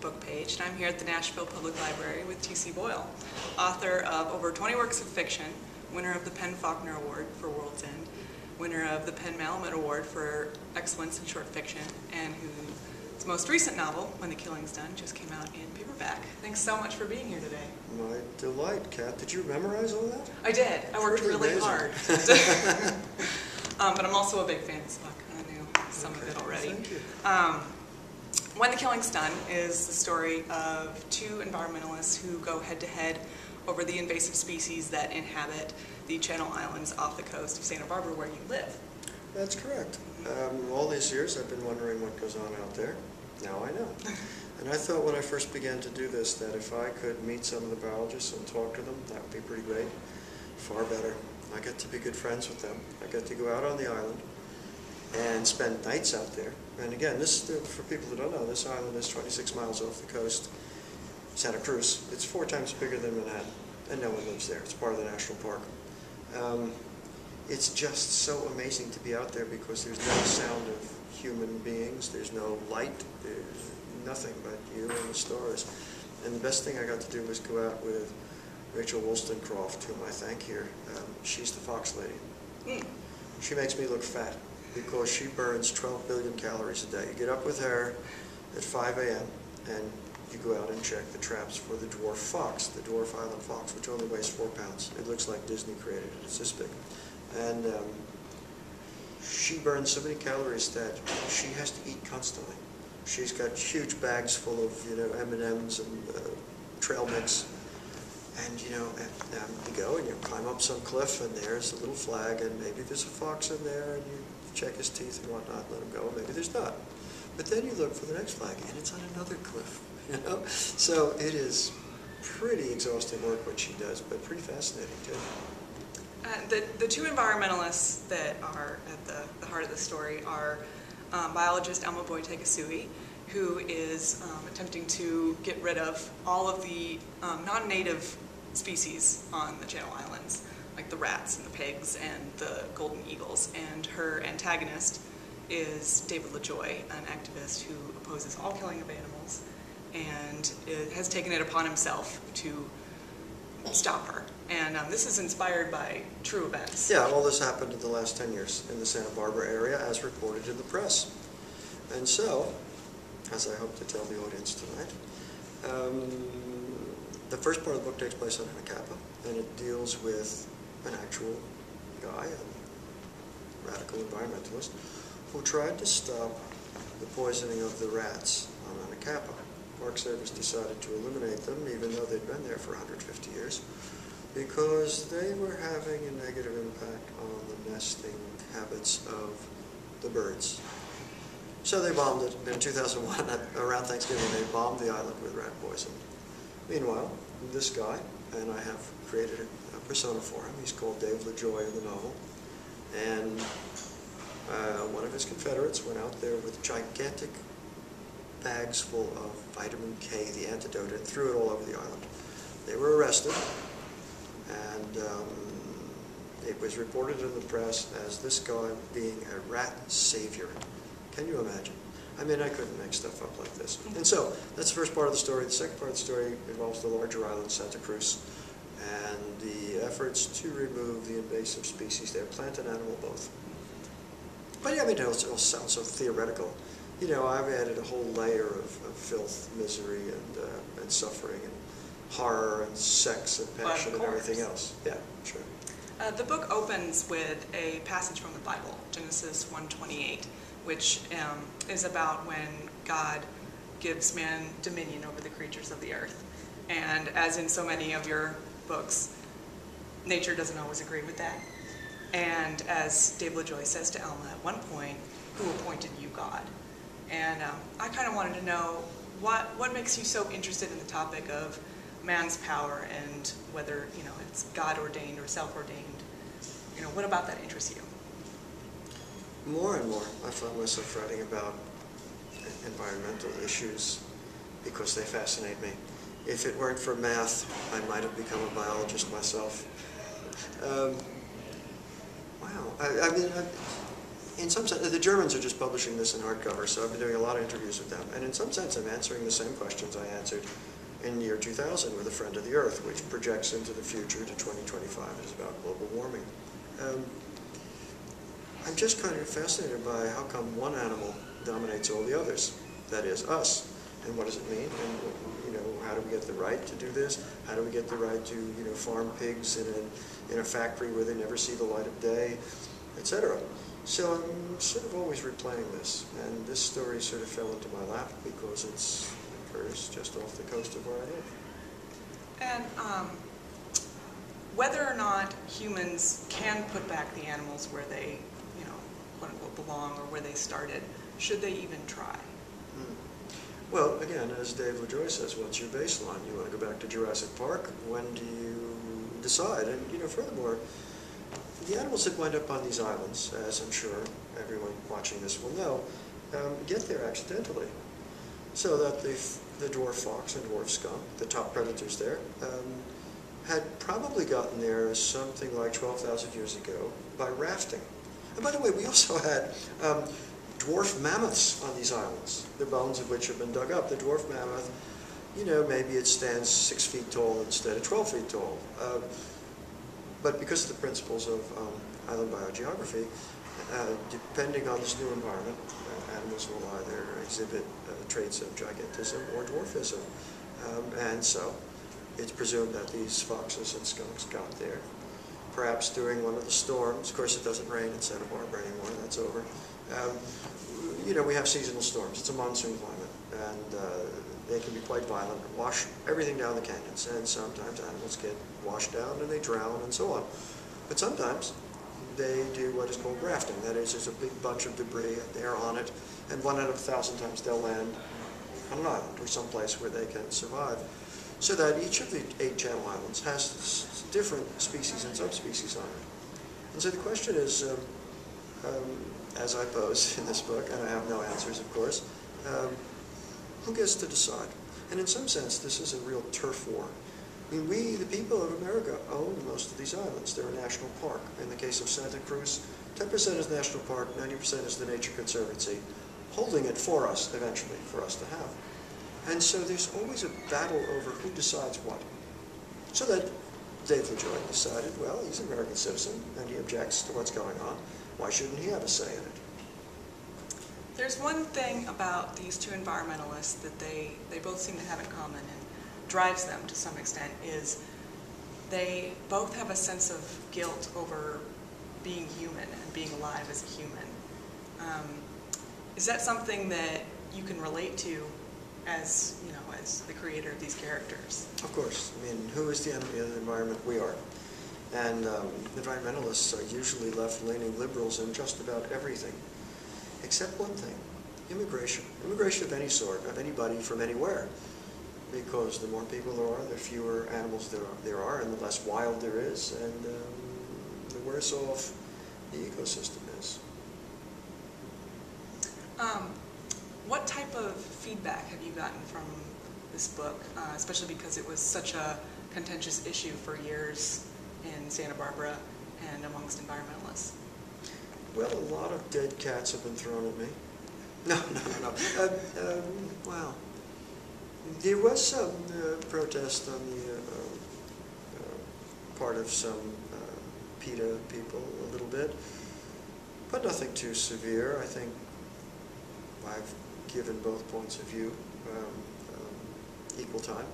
book page, and I'm here at the Nashville Public Library with T.C. Boyle, author of over 20 works of fiction, winner of the PEN/Faulkner Award for World's End, winner of the PEN/Malamud Award for Excellence in Short Fiction, and whose most recent novel, When the Killing's Done, just came out in paperback. Thanks so much for being here today. My delight, Kat. Did you memorize all that? I did. I worked really amazing. hard. But I'm also a big fan, so I kind of knew some of it already. Thank you. When the Killing's Done is the story of two environmentalists who go head-to-head over the invasive species that inhabit the Channel Islands off the coast of Santa Barbara, where you live. That's correct. All these years I've been wondering what goes on out there. Now I know. And I thought when I first began to do this that if I could meet some of the biologists and talk to them, that would be pretty great. Far better. I get to be good friends with them. I get to go out on the island and spend nights out there. And again, this, for people who don't know, this island is 26 miles off the coast, Santa Cruz. It's 4 times bigger than Manhattan, and no one lives there. It's part of the national park. It's just so amazing to be out there because there's no sound of human beings, there's no light, there's nothing but you and the stars. And the best thing I got to do was go out with Rachel Wollstonecraft, whom I thank here. She's the fox lady. She makes me look fat because she burns 12 billion calories a day. You get up with her at 5 a.m. and you go out and check the traps for the dwarf fox, the dwarf island fox, which only weighs 4 pounds. It looks like Disney created it. It's this big. And she burns so many calories that she has to eat constantly. She's got huge bags full of, M&Ms and trail mix. And, you go and you climb up some cliff and there's a little flag and maybe there's a fox in there and you check his teeth and whatnot, let him go, and maybe there's not. But then you look for the next flag and it's on another cliff, So it is pretty exhausting work what she does, but pretty fascinating too. The two environmentalists that are at the heart of the story are biologist Elma Boyd-Takesui, who is attempting to get rid of all of the non-native species on the Channel Islands, like the rats and the pigs and the golden eagles. And her antagonist is David LaJoy, an activist who opposes all killing of animals and has taken it upon himself to stop her. And this is inspired by true events. Yeah, all this happened in the last 10 years in the Santa Barbara area as reported in the press. And so, as I hope to tell the audience tonight, the first part of the book takes place on Anacapa, and it deals with an actual guy, a radical environmentalist, who tried to stop the poisoning of the rats on Anacapa. Park Service decided to eliminate them, even though they'd been there for 150 years, because they were having a negative impact on the nesting habits of the birds. So they bombed it. In 2001, around Thanksgiving, they bombed the island with rat poison. Meanwhile, this guy, and I have created a persona for him, he's called Dave LaJoy in the novel, and one of his confederates went out there with gigantic bags full of vitamin K, the antidote, and threw it all over the island. They were arrested, and it was reported in the press as this guy being a rat savior. Can you imagine? I mean, I couldn't make stuff up like this. And so, that's the first part of the story. The second part of the story involves the larger island, Santa Cruz, and the efforts to remove the invasive species there, plant and animal both. But yeah, I mean, it all sounds so theoretical. I've added a whole layer of filth, misery, and suffering, and horror, and sex, and passion, and everything else. Yeah, sure. The book opens with a passage from the Bible, Genesis 1:28, which is about when God gives man dominion over the creatures of the earth. And as in so many of your books, nature doesn't always agree with that. And as Dave LaJoy says to Elma at one point, who appointed you God? And I kind of wanted to know what makes you so interested in the topic of man's power and whether it's God-ordained or self-ordained. What about that interests you? More and more, I find myself writing about environmental issues because they fascinate me. If it weren't for math, I might have become a biologist myself. Wow. I mean, in some sense, the Germans are just publishing this in hardcover, so I've been doing a lot of interviews with them. And in some sense, I'm answering the same questions I answered in year 2000 with A Friend of the Earth, which projects into the future to 2025. It is about global warming. I'm just kind of fascinated by how come one animal dominates all the others, that is, us. And what does it mean? And, you know, how do we get the right to do this? How do we get the right to, you know, farm pigs in a factory where they never see the light of day, etc. So I'm sort of always replaying this, and this story sort of fell into my lap because it occurs just off the coast of where I live. And whether or not humans can put back the animals where they, you know, quote unquote belong or where they started, should they even try? Well, again, as Dave LaJoy says, what's your baseline? You want to go back to Jurassic Park? When do you decide? And, you know, furthermore, the animals that wind up on these islands, as I'm sure everyone watching this will know, get there accidentally. So that the dwarf fox and dwarf skunk, the top predators there, had probably gotten there something like 12,000 years ago by rafting. And by the way, we also had dwarf mammoths on these islands, the bones of which have been dug up. The dwarf mammoth, you know, maybe it stands 6 feet tall instead of 12 feet tall. But because of the principles of island biogeography, depending on this new environment, animals will either exhibit traits of gigantism or dwarfism. And so it's presumed that these foxes and skunks got there. Perhaps during one of the storms. Of course, it doesn't rain in Santa Barbara anymore. That's over. You know, we have seasonal storms. It's a monsoon climate, and they can be quite violent, wash everything down the canyons, and sometimes animals get washed down and they drown and so on. But sometimes they do what is called rafting. That is, there's a big bunch of debris, they're on it, and 1 out of 1,000 times they'll land on an island or someplace where they can survive. So that each of the 8 Channel Islands has different species and subspecies on it. And so the question is, as I pose in this book, and I have no answers, of course, who gets to decide? And in some sense, this is a real turf war. I mean, we, the people of America, own most of these islands. They're a national park. In the case of Santa Cruz, 10% is national park, 90% is the Nature Conservancy, holding it for us, eventually, for us to have. And so there's always a battle over who decides what. So that Dave LaJoy decided, well, he's an American citizen, and he objects to what's going on. Why shouldn't he have a say in it? There's one thing about these two environmentalists that they both seem to have in common and drives them to some extent is they both have a sense of guilt over being human and being alive as a human. Is that something that you can relate to as, you know, as the creator of these characters? Of course. I mean, who is the enemy of the environment? We are. And environmentalists are usually left-leaning liberals in just about everything, except one thing, immigration. Immigration of any sort, of anybody from anywhere. Because the more people there are, the fewer animals there are, and the less wild there is, and the worse off the ecosystem is. What type of feedback have you gotten from this book, especially because it was such a contentious issue for years in Santa Barbara and amongst environmentalists? Well, a lot of dead cats have been thrown at me. No. Wow. There was some protest on the part of some PETA people a little bit, but nothing too severe. I think I've given both points of view equal time.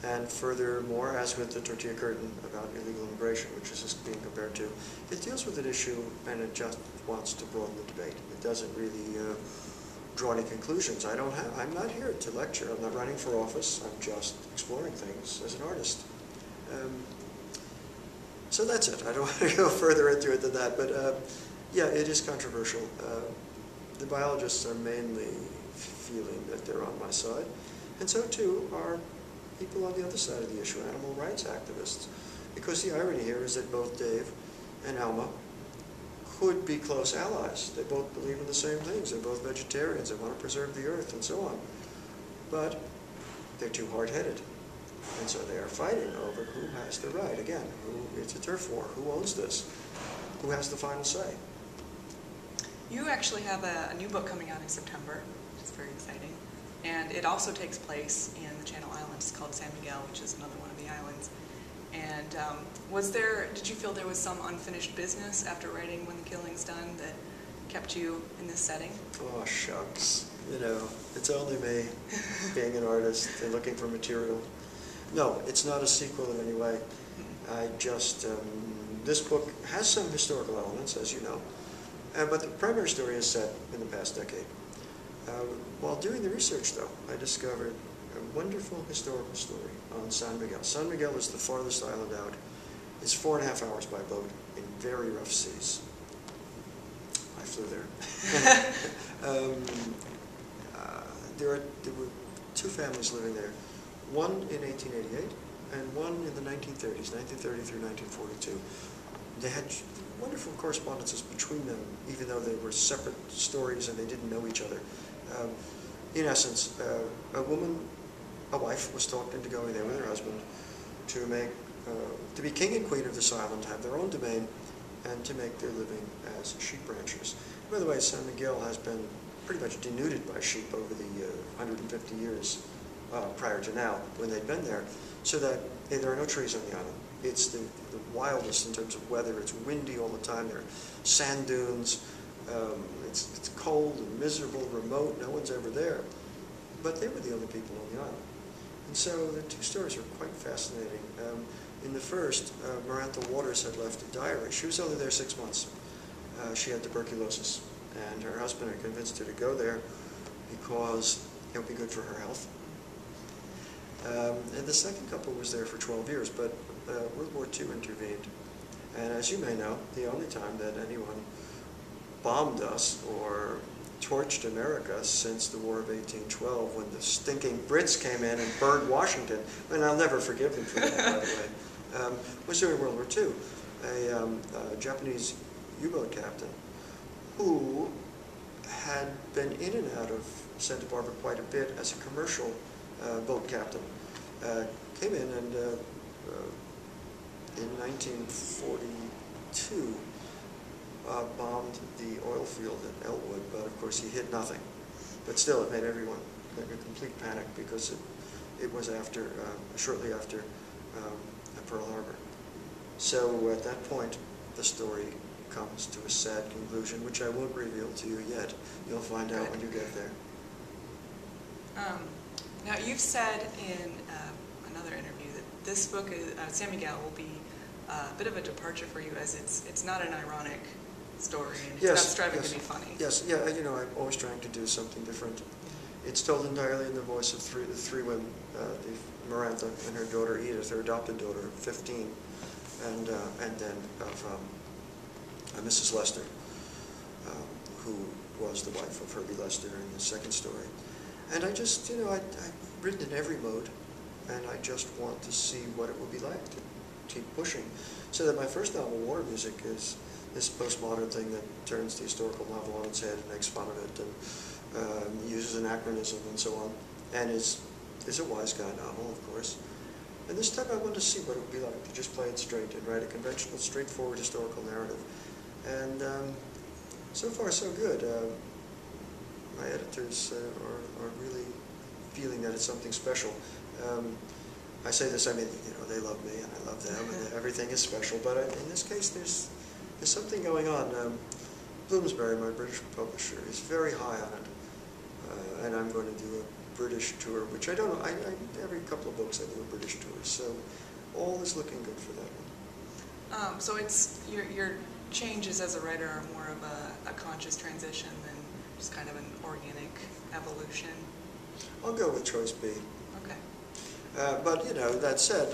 And furthermore, as with the tortilla curtain about illegal immigration, which is just being compared to, it deals with an issue and it just wants to broaden the debate. It doesn't really draw any conclusions. I'm not here to lecture. I'm not running for office. I'm just exploring things as an artist. So that's it. I don't want to go further into it than that. But yeah, it is controversial. The biologists are mainly feeling that they're on my side. And so too are people on the other side of the issue, animal rights activists. Because the irony here is that both Dave and Alma could be close allies. They both believe in the same things. They're both vegetarians. They want to preserve the earth and so on. But they're too hard-headed. And so they are fighting over who has the right. Again, it's a turf war. Who owns this? Who has the final say? You actually have a new book coming out in September, which is very exciting. And it also takes place in the Channel Islands. It's called San Miguel, which is another one of the islands. And did you feel there was some unfinished business after writing When the Killing's Done that kept you in this setting? Oh, shucks. You know, it's only me being an artist and looking for material. No, it's not a sequel in any way. I just, this book has some historical elements, as you know, but the primary story is set in the past decade. While doing the research, though, I discovered a wonderful historical story on San Miguel. San Miguel is the farthest island out. It's 4.5 hours by boat in very rough seas. I flew there. There were two families living there, one in 1888 and one in the 1930s, 1930 through 1942. They had wonderful correspondences between them, even though they were separate stories and they didn't know each other. In essence, a wife was talked into going there with her husband to be king and queen of this island, have their own domain, and to make their living as sheep ranchers. By the way, San Miguel has been pretty much denuded by sheep over the 150 years prior to now, when they'd been there, so that there are no trees on the island. It's the wildest in terms of weather. It's windy all the time. There are sand dunes. It's cold and miserable, remote. No one's ever there. But they were the only people on the island. And so the two stories are quite fascinating. In the first, Marantha Waters had left a diary. She was only there 6 months. She had tuberculosis, and her husband had convinced her to go there because it would be good for her health. And the second couple was there for 12 years, but World War II intervened. And as you may know, the only time that anyone bombed us or torched America since the War of 1812, when the stinking Brits came in and burned Washington, and I'll never forgive them for that, by the way, was during World War II. A Japanese U-boat captain who had been in and out of Santa Barbara quite a bit as a commercial boat captain, came in and in 1942 bombed the oil field at Elwood, but of course he hit nothing. But still, it made everyone in a complete panic because it was after, shortly after Pearl Harbor. So at that point, the story comes to a sad conclusion, which I won't reveal to you yet. You'll find out when you get there. Now, you've said in another interview that this book, San Miguel, will be a bit of a departure for you, as it's not an ironic story, and it's not striving to be funny. Yes, yeah, you know, I'm always trying to do something different. It's told entirely in the voice of the three women, Marantha and her daughter Edith, her adopted daughter, 15, and then of Mrs. Lester, who was the wife of Herbie Lester in the second story. And I just, you know, I've written in every mode, and I just want to see what it will be like to keep pushing. So that my first novel, War Music, is this postmodern thing that turns the historical novel on its head and makes fun of it and uses anachronism and so on, and is a wise guy novel, of course. And this time I wanted to see what it would be like to just play it straight and write a conventional, straightforward historical narrative. And so far, so good. My editors are really feeling that it's something special. I say this, I mean, you know, they love me and I love them, and everything is special. But in this case, there's something going on. Bloomsbury, my British publisher, is very high on it, and I'm going to do a British tour, which I don't know. Every couple of books I do a British tour, so all is looking good for that one. So it's your changes as a writer are more of a conscious transition than just kind of an organic evolution. I'll go with choice B. Okay. But you know, that said,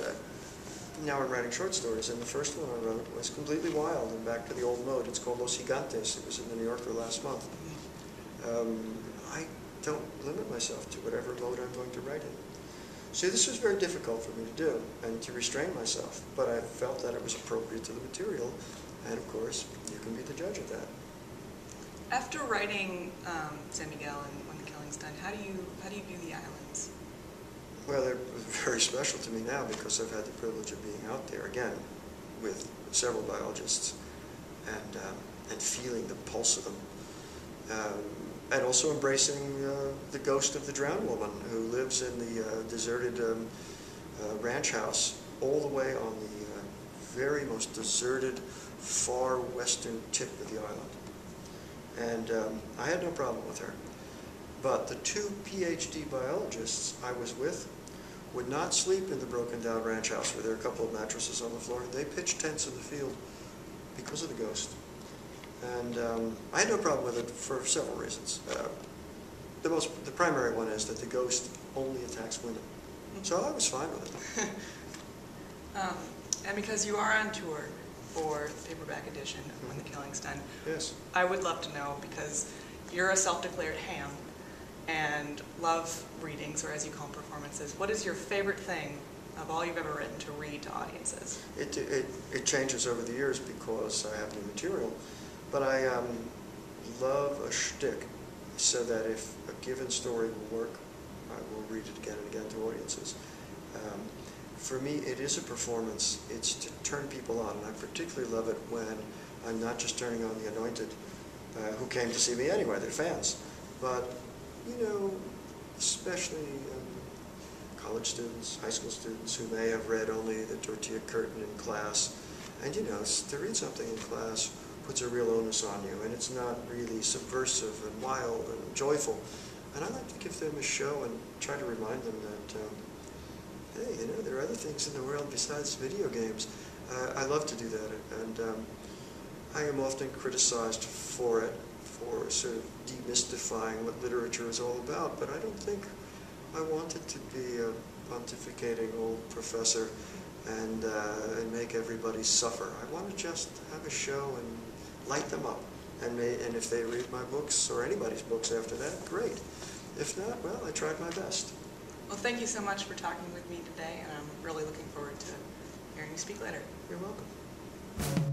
now I'm writing short stories, and the first one I wrote was completely wild and back to the old mode. It's called Los Gigantes. It was in the New Yorker last month. I don't limit myself to whatever mode I'm going to write in. See, this was very difficult for me to do and to restrain myself, but I felt that it was appropriate to the material, and of course, you can be the judge of that. After writing San Miguel and When the Killing's Done, how do you view the islands? Well, they're very special to me now because I've had the privilege of being out there again with several biologists and feeling the pulse of them. And also embracing the ghost of the drowned woman who lives in the deserted ranch house all the way on the very most deserted, far western tip of the island. And I had no problem with her. But the two PhD biologists I was with would not sleep in the broken down ranch house where there are a couple of mattresses on the floor. They pitched tents in the field because of the ghost. And I had no problem with it for several reasons. The primary one is that the ghost only attacks women. So I was fine with it. And because you are on tour for the paperback edition of When the Killing's Done, Yes. I would love to know, because you're a self-declared ham and love readings, or as you call them, performances, what is your favorite thing of all you've ever written to read to audiences? It changes over the years because I have new material. But I love a shtick, so that if a given story will work, I will read it again and again to audiences. For me, it is a performance. It's to turn people on, and I particularly love it when I'm not just turning on the anointed, who came to see me anyway, they're fans, but, you know, especially college students, high school students who may have read only the tortilla curtain in class, and, you know, to read something in class puts a real onus on you, and it's not really subversive and wild and joyful. And I like to give them a show and try to remind them that, hey, you know, there are other things in the world besides video games. I love to do that, and I am often criticized for it, for sort of demystifying what literature is all about, but I don't think I wanted to be a pontificating old professor and make everybody suffer. I want to just have a show and light them up. And if they read my books or anybody's books after that, great. If not, well, I tried my best. Well, thank you so much for talking with me today, and I'm really looking forward to hearing you speak later. You're welcome.